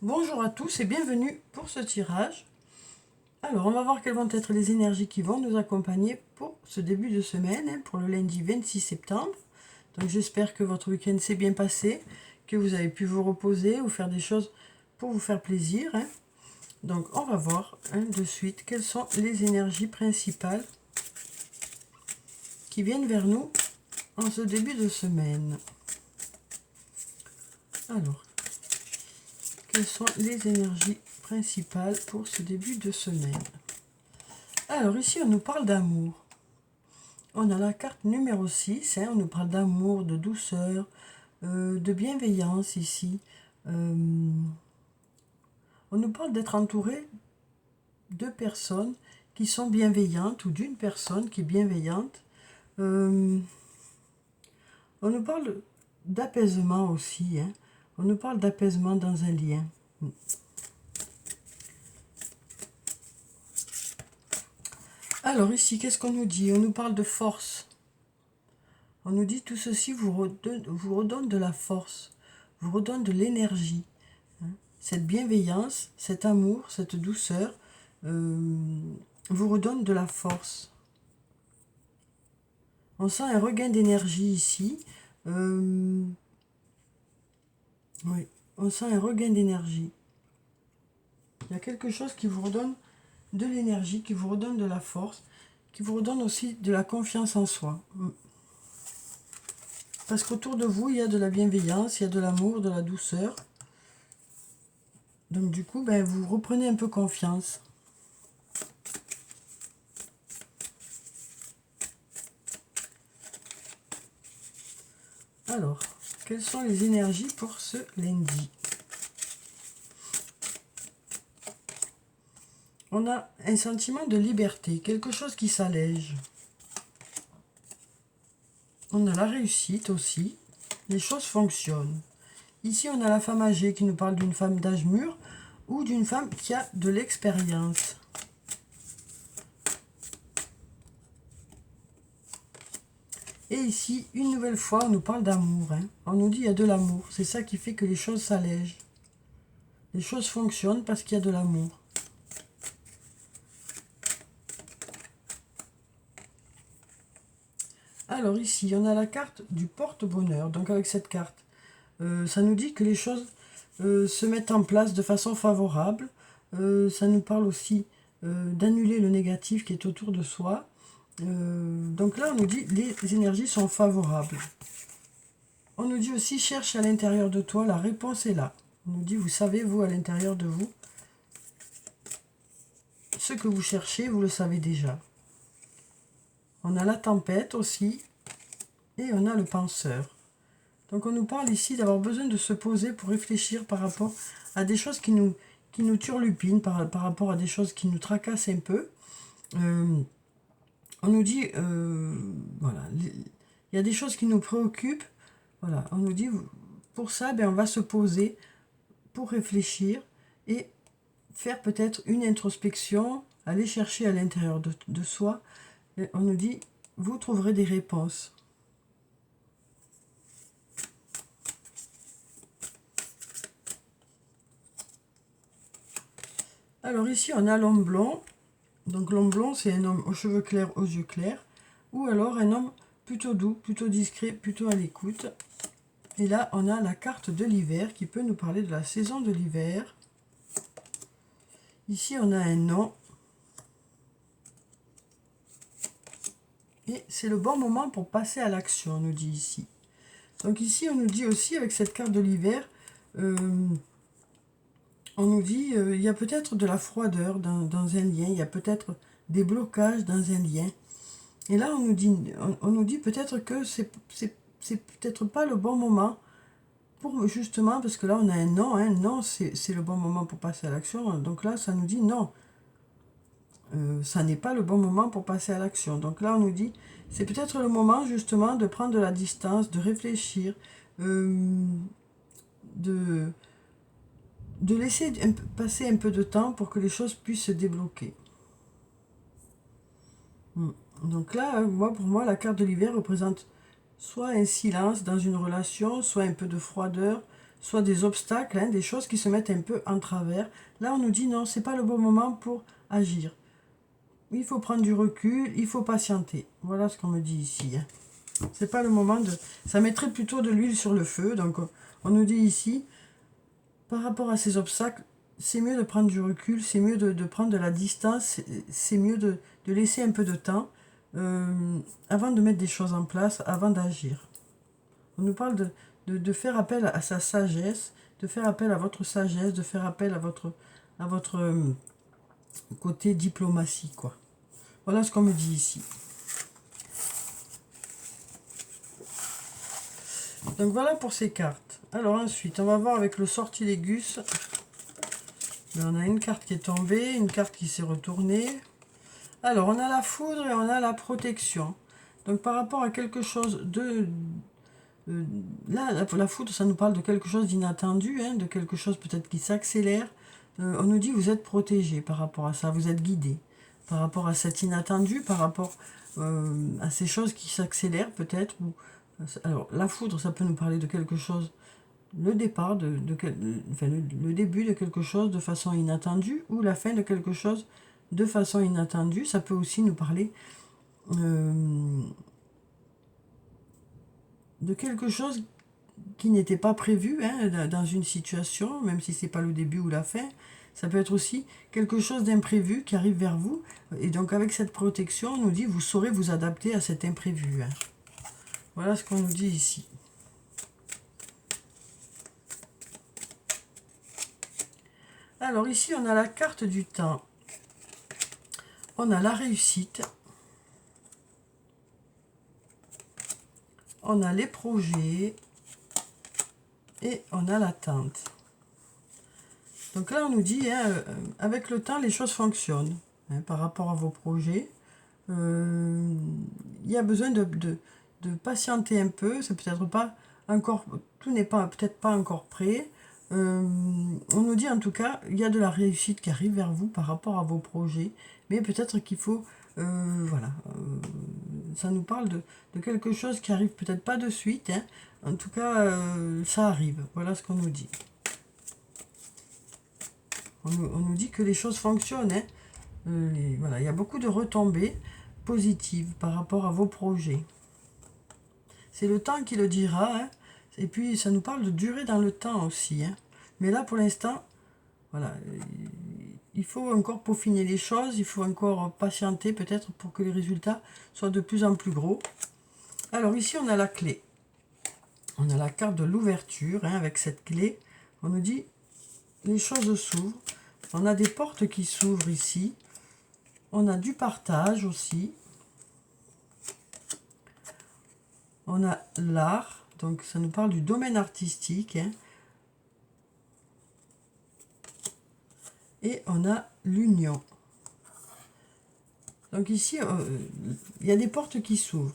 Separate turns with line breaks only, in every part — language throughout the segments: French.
Bonjour à tous et bienvenue pour ce tirage. Alors, on va voir quelles vont être les énergies qui vont nous accompagner pour ce début de semaine, pour le lundi 26 septembre. Donc, j'espère que votre week-end s'est bien passé, que vous avez pu vous reposer ou faire des choses pour vous faire plaisir. Donc, on va voir de suite quelles sont les énergies principales qui viennent vers nous en ce début de semaine. Alors, quelles sont les énergies principales pour ce début de semaine? Alors ici, on nous parle d'amour. On a la carte numéro 6, on nous parle d'amour, de douceur, de bienveillance ici. On nous parle d'être entouré de personnes qui sont bienveillantes ou d'une personne qui est bienveillante. On nous parle d'apaisement aussi. On nous parle d'apaisement dans un lien. Alors ici, qu'est-ce qu'on nous dit? On nous parle de force. On nous dit tout ceci vous redonne de la force, vous redonne de l'énergie. Cette bienveillance, cet amour, cette douceur vous redonne de la force. On sent un regain d'énergie ici. Oui, on sent un regain d'énergie. Il y a quelque chose qui vous redonne de l'énergie, qui vous redonne de la force, qui vous redonne aussi de la confiance en soi. Parce qu'autour de vous, il y a de la bienveillance, il y a de l'amour, de la douceur. Donc du coup, vous reprenez un peu confiance. Alors, quelles sont les énergies pour ce lundi? On a un sentiment de liberté, quelque chose qui s'allège. On a la réussite aussi, les choses fonctionnent. Ici, on a la femme âgée qui nous parle d'une femme d'âge mûr ou d'une femme qui a de l'expérience. Et ici, une nouvelle fois, on nous parle d'amour. On nous dit qu'il y a de l'amour. C'est ça qui fait que les choses s'allègent. Les choses fonctionnent parce qu'il y a de l'amour. Alors ici, on a la carte du porte-bonheur. Donc avec cette carte, ça nous dit que les choses se mettent en place de façon favorable. Ça nous parle aussi d'annuler le négatif qui est autour de soi. Donc là, on nous dit les énergies sont favorables. On nous dit aussi cherche à l'intérieur de toi, la réponse est là. On nous dit vous savez, vous, à l'intérieur de vous, ce que vous cherchez, vous le savez déjà. On a la tempête aussi et on a le penseur. Donc on nous parle ici d'avoir besoin de se poser pour réfléchir par rapport à des choses qui nous turlupinent, par rapport à des choses qui nous tracassent un peu. On nous dit, voilà, il y a des choses qui nous préoccupent. Voilà, on nous dit, pour ça, on va se poser pour réfléchir et faire peut-être une introspection, aller chercher à l'intérieur de soi. Et on nous dit, vous trouverez des réponses. Alors ici, on a l'homme blond. Donc l'homme blond, c'est un homme aux cheveux clairs, aux yeux clairs. Ou alors un homme plutôt doux, plutôt discret, plutôt à l'écoute. Et là, on a la carte de l'hiver qui peut nous parler de la saison de l'hiver. Ici, on a un non. Et c'est le bon moment pour passer à l'action, on nous dit ici. Donc ici, on nous dit aussi, avec cette carte de l'hiver, on nous dit il y a peut-être de la froideur dans un lien, il y a peut-être des blocages dans un lien. Et là, on nous dit peut-être que c'est peut-être pas le bon moment pour justement, parce que là, on a un non, non, c'est le bon moment pour passer à l'action. Donc là, ça nous dit non. Ça n'est pas le bon moment pour passer à l'action. Donc là, on nous dit, c'est peut-être le moment justement de prendre de la distance, de réfléchir, de laisser passer un peu de temps pour que les choses puissent se débloquer. Donc là, pour moi, la carte de l'hiver représente soit un silence dans une relation, soit un peu de froideur, soit des obstacles, hein, des choses qui se mettent un peu en travers. Là, on nous dit non, c'est pas le bon moment pour agir. Il faut prendre du recul, il faut patienter. Voilà ce qu'on me dit ici. Hein. C'est pas le moment de... Ça mettrait plutôt de l'huile sur le feu. Donc, on nous dit ici, par rapport à ces obstacles, c'est mieux de prendre du recul, c'est mieux de prendre de la distance, c'est mieux de laisser un peu de temps avant de mettre des choses en place, avant d'agir. On nous parle de faire appel à sa sagesse, de faire appel à votre sagesse, de faire appel à votre côté diplomatie, quoi. Voilà ce qu'on me dit ici. Donc voilà pour ces cartes. Alors ensuite, on va voir avec le sortilègus. On a une carte qui est tombée, une carte qui s'est retournée. Alors, on a la foudre et on a la protection. Donc, par rapport à quelque chose de... là, la foudre, ça nous parle de quelque chose d'inattendu, hein, de quelque chose peut-être qui s'accélère. On nous dit vous êtes protégé par rapport à ça, vous êtes guidé. Par rapport à cet inattendu, par rapport à ces choses qui s'accélèrent peut-être. Alors, la foudre, ça peut nous parler de quelque chose... Le départ, le début de quelque chose de façon inattendue ou la fin de quelque chose de façon inattendue. Ça peut aussi nous parler de quelque chose qui n'était pas prévu hein, dans une situation, même si c'est pas le début ou la fin. Ça peut être aussi quelque chose d'imprévu qui arrive vers vous. Et donc avec cette protection, on nous dit vous saurez vous adapter à cet imprévu. Hein. Voilà ce qu'on nous dit ici. Alors ici, on a la carte du temps. On a la réussite. On a les projets. Et on a l'attente. Donc là, on nous dit, hein, avec le temps, les choses fonctionnent. Hein, par rapport à vos projets. Il y a besoin de patienter un peu. C'est peut-être pas encore... Tout n'est pas peut-être pas encore prêt. On nous dit en tout cas, il y a de la réussite qui arrive vers vous par rapport à vos projets, mais peut-être qu'il faut, voilà, ça nous parle de quelque chose qui arrive peut-être pas de suite, hein. En tout cas, ça arrive, voilà ce qu'on nous dit. On nous dit que les choses fonctionnent, hein. Voilà, il y a beaucoup de retombées positives par rapport à vos projets. C'est le temps qui le dira, hein. Et puis, ça nous parle de durer dans le temps aussi. Hein. Mais là, pour l'instant, voilà, il faut encore peaufiner les choses. Il faut encore patienter peut-être pour que les résultats soient de plus en plus gros. Alors ici, on a la clé. On a la carte de l'ouverture. Hein, avec cette clé, on nous dit, les choses s'ouvrent. On a des portes qui s'ouvrent ici. On a du partage aussi. On a l'art. Donc, ça nous parle du domaine artistique. Hein. Et on a l'union. Donc ici, il y a des portes qui s'ouvrent.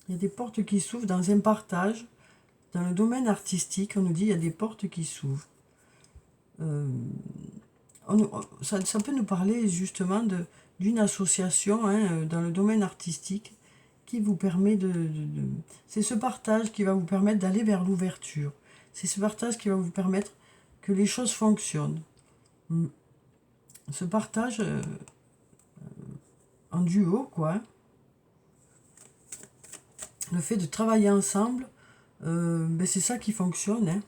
Il y a des portes qui s'ouvrent dans un partage. Dans le domaine artistique, on nous dit il y a des portes qui s'ouvrent. Ça peut nous parler justement d'une association hein, dans le domaine artistique qui vous permet c'est ce partage qui va vous permettre d'aller vers l'ouverture. C'est ce partage qui va vous permettre que les choses fonctionnent. Ce partage en duo, quoi. Le fait de travailler ensemble, ben c'est ça qui fonctionne. Hein.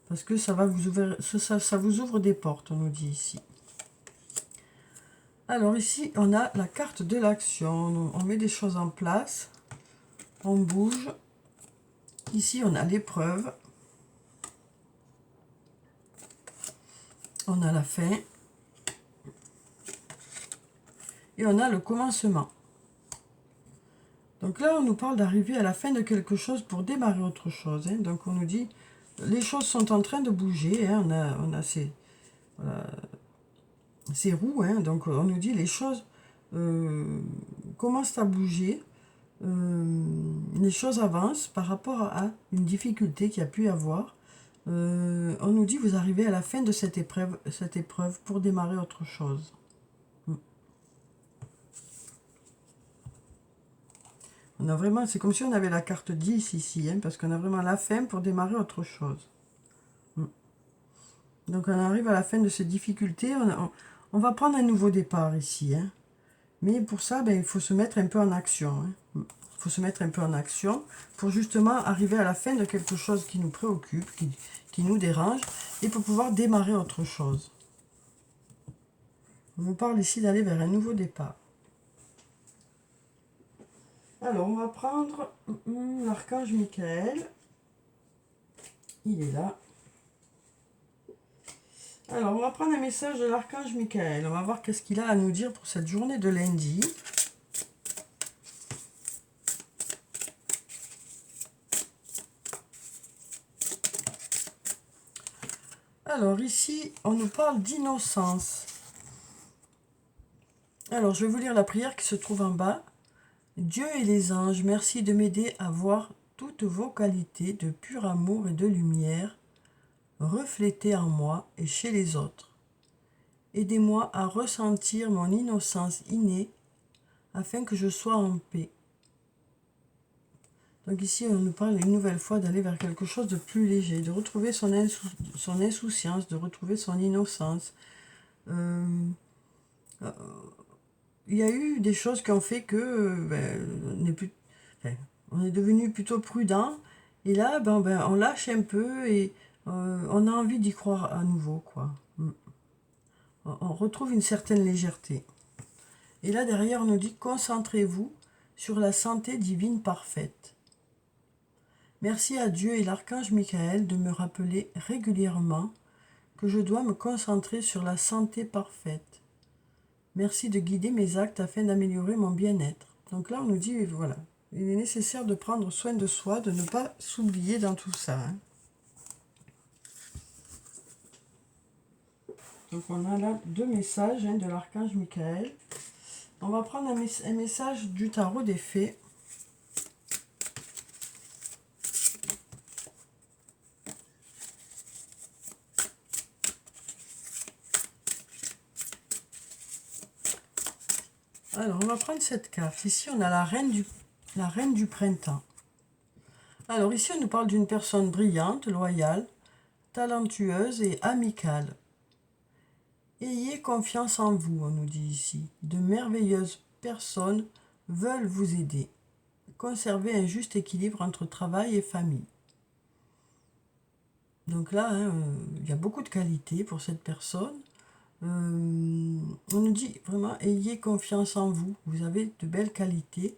Parce que ça va vous ouvrir, ça vous ouvre des portes, on nous dit ici. Alors ici, on a la carte de l'action. On met des choses en place. On bouge. Ici, on a l'épreuve. On a la fin. Et on a le commencement. Donc là, on nous parle d'arriver à la fin de quelque chose pour démarrer autre chose. Hein. Donc on nous dit, les choses sont en train de bouger. Hein. On a ces... Voilà, ces roues, hein, donc on nous dit les choses commencent à bouger, les choses avancent par rapport à une difficulté qu'il y a pu avoir. On nous dit vous arrivez à la fin de cette épreuve pour démarrer autre chose. On On a vraiment, c'est comme si on avait la carte 10 ici, hein, parce qu'on a vraiment la fin pour démarrer autre chose. Donc on arrive à la fin de ces difficultés. On va prendre un nouveau départ ici. Hein. Mais pour ça, ben, il faut se mettre un peu en action. Hein. Il faut se mettre un peu en action pour justement arriver à la fin de quelque chose qui nous préoccupe, qui nous dérange, et pour pouvoir démarrer autre chose. On nous parle ici d'aller vers un nouveau départ. Alors, on va prendre l'archange Michael. Il est là. Alors, on va prendre un message de l'archange Michael. On va voir qu'est-ce qu'il a à nous dire pour cette journée de lundi. Alors, ici, on nous parle d'innocence. Alors, je vais vous lire la prière qui se trouve en bas. Dieu et les anges, merci de m'aider à voir toutes vos qualités de pur amour et de lumière reflétées en moi et chez les autres. Aidez-moi à ressentir mon innocence innée afin que je sois en paix. Donc ici, on nous parle une nouvelle fois d'aller vers quelque chose de plus léger, de retrouver son insouciance, de retrouver son innocence. Il y a eu des choses qui ont fait que on est devenu plutôt prudent. Et là, on lâche un peu et on a envie d'y croire à nouveau, quoi. On retrouve une certaine légèreté. Et là, derrière, on nous dit « Concentrez-vous sur la santé divine parfaite. » Merci à Dieu et l'archange Michael de me rappeler régulièrement que je dois me concentrer sur la santé parfaite. Merci de guider mes actes afin d'améliorer mon bien-être. Donc là, on nous dit, voilà, il est nécessaire de prendre soin de soi, de ne pas s'oublier dans tout ça. Hein. Donc on a là 2 messages de l'archange Michael. On va prendre un message du tarot des fées. Alors, on va prendre cette carte. Ici, on a la reine du printemps. Alors, ici, on nous parle d'une personne brillante, loyale, talentueuse et amicale. Ayez confiance en vous, on nous dit ici. De merveilleuses personnes veulent vous aider. Conservez un juste équilibre entre travail et famille. Donc là, il y a beaucoup de qualités pour cette personne. On nous dit vraiment, ayez confiance en vous. Vous avez de belles qualités.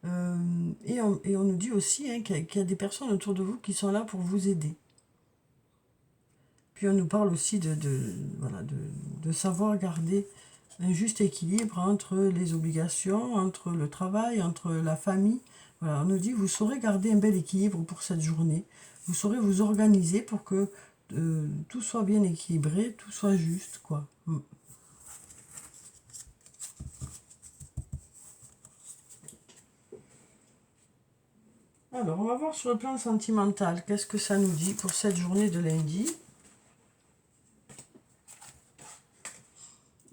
Et on nous dit aussi qu'il y a des personnes autour de vous qui sont là pour vous aider. Puis on nous parle aussi de savoir garder un juste équilibre entre les obligations, entre le travail, entre la famille. Voilà, on nous dit, vous saurez garder un bel équilibre pour cette journée. Vous saurez vous organiser pour que tout soit bien équilibré, tout soit juste, quoi. Alors, on va voir sur le plan sentimental, qu'est-ce que ça nous dit pour cette journée de lundi.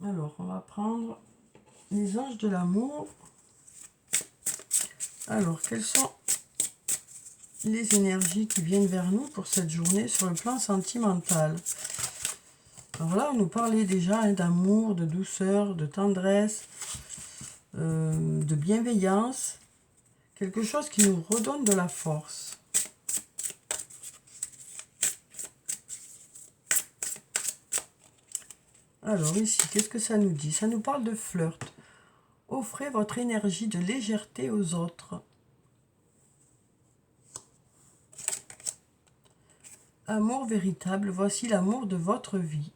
Alors, on va prendre les anges de l'amour. Alors, quelles sont les énergies qui viennent vers nous pour cette journée sur le plan sentimental? Alors là, on nous parlait déjà d'amour, de douceur, de tendresse, de bienveillance. Quelque chose qui nous redonne de la force. Alors ici, qu'est-ce que ça nous dit? Ça nous parle de flirt. Offrez votre énergie de légèreté aux autres. Amour véritable, voici l'amour de votre vie.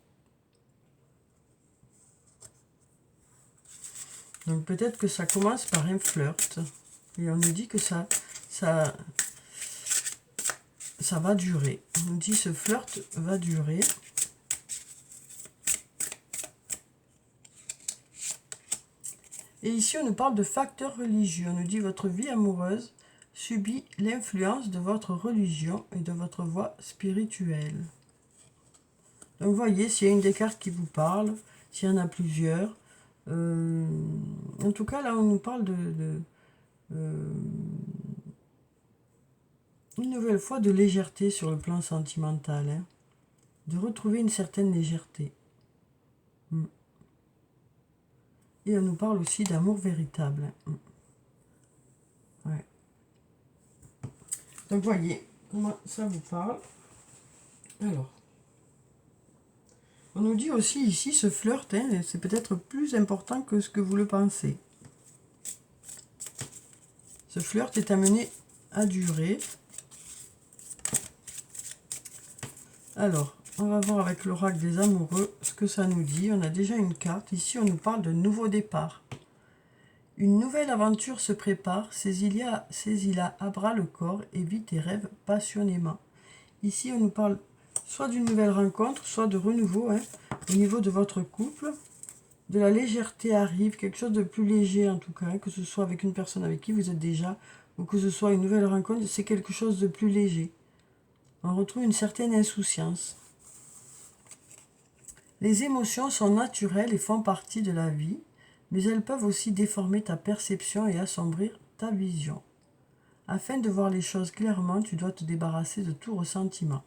Donc peut-être que ça commence par un flirt. Et on nous dit que ça va durer. On nous dit ce flirt va durer. Et ici, on nous parle de facteurs religieux. On nous dit votre vie amoureuse subit l'influence de votre religion et de votre voie spirituelle. Donc, vous voyez, s'il y a une des cartes qui vous parle, s'il y en a plusieurs. En tout cas, là, on nous parle une nouvelle fois de légèreté sur le plan sentimental, hein, de retrouver une certaine légèreté. Et on nous parle aussi d'amour véritable. Ouais. Donc voyez comment ça vous parle. Alors, on nous dit aussi ici, ce flirt, hein, c'est peut-être plus important que ce que vous le pensez. Ce flirt est amené à durer. Alors, on va voir avec l'oracle des amoureux ce que ça nous dit. On a déjà une carte. Ici, on nous parle de nouveau départ. Une nouvelle aventure se prépare. Saisis-la à bras le corps et vis tes rêves passionnément. Ici, on nous parle soit d'une nouvelle rencontre, soit de renouveau, hein, au niveau de votre couple. De la légèreté arrive, quelque chose de plus léger en tout cas, hein, que ce soit avec une personne avec qui vous êtes déjà, ou que ce soit une nouvelle rencontre, c'est quelque chose de plus léger. On retrouve une certaine insouciance. Les émotions sont naturelles et font partie de la vie, mais elles peuvent aussi déformer ta perception et assombrir ta vision. Afin de voir les choses clairement, tu dois te débarrasser de tout ressentiment.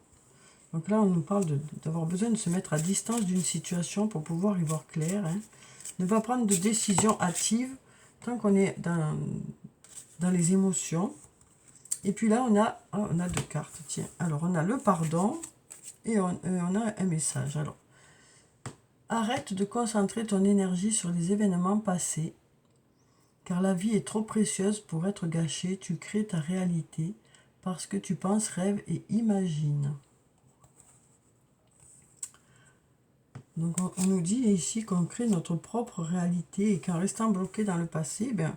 Donc là, on nous parle d'avoir besoin de se mettre à distance d'une situation pour pouvoir y voir clair. Hein. Ne pas prendre de décision hâtive tant qu'on est dans les émotions. Et puis là, on a deux cartes. Tiens, alors on a le pardon et on a un message. Alors, arrête de concentrer ton énergie sur les événements passés, car la vie est trop précieuse pour être gâchée. Tu crées ta réalité parce que tu penses, rêves et imagines. Donc on nous dit ici qu'on crée notre propre réalité et qu'en restant bloqué dans le passé, ben,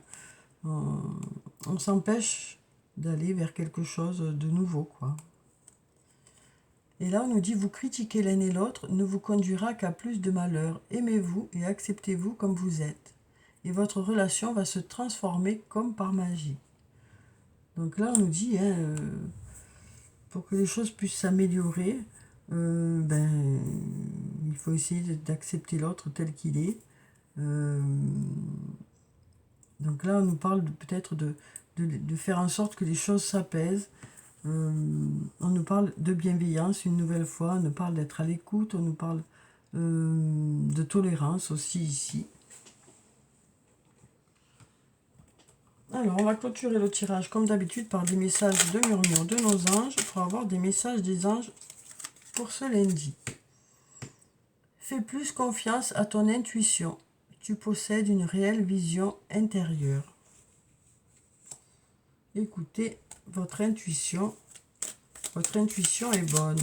on s'empêche d'aller vers quelque chose de nouveau, quoi. Et là, on nous dit, vous critiquez l'un et l'autre ne vous conduira qu'à plus de malheur. Aimez-vous et acceptez-vous comme vous êtes. Et votre relation va se transformer comme par magie. Donc là, on nous dit, hein, pour que les choses puissent s'améliorer, ben, il faut essayer d'accepter l'autre tel qu'il est. Donc là, on nous parle peut-être de faire en sorte que les choses s'apaisent. On nous parle de bienveillance une nouvelle fois, on nous parle d'être à l'écoute, on nous parle de tolérance aussi ici. Alors, on va clôturer le tirage comme d'habitude par des messages de murmure de nos anges pour avoir des messages des anges pour ce lundi. Fais plus confiance à ton intuition. Tu possèdes une réelle vision intérieure. Écoutez votre intuition. Votre intuition est bonne.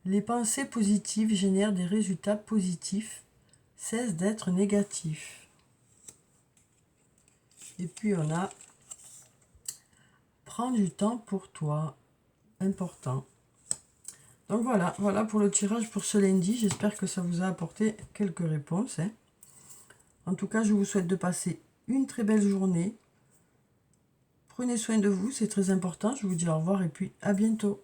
Les pensées positives génèrent des résultats positifs. Cesse d'être négatif. Et puis on a prends du temps pour toi. Important. Donc voilà pour le tirage pour ce lundi. J'espère que ça vous a apporté quelques réponses. Hein. En tout cas, je vous souhaite de passer une très belle journée. Prenez soin de vous, c'est très important. Je vous dis au revoir et puis à bientôt.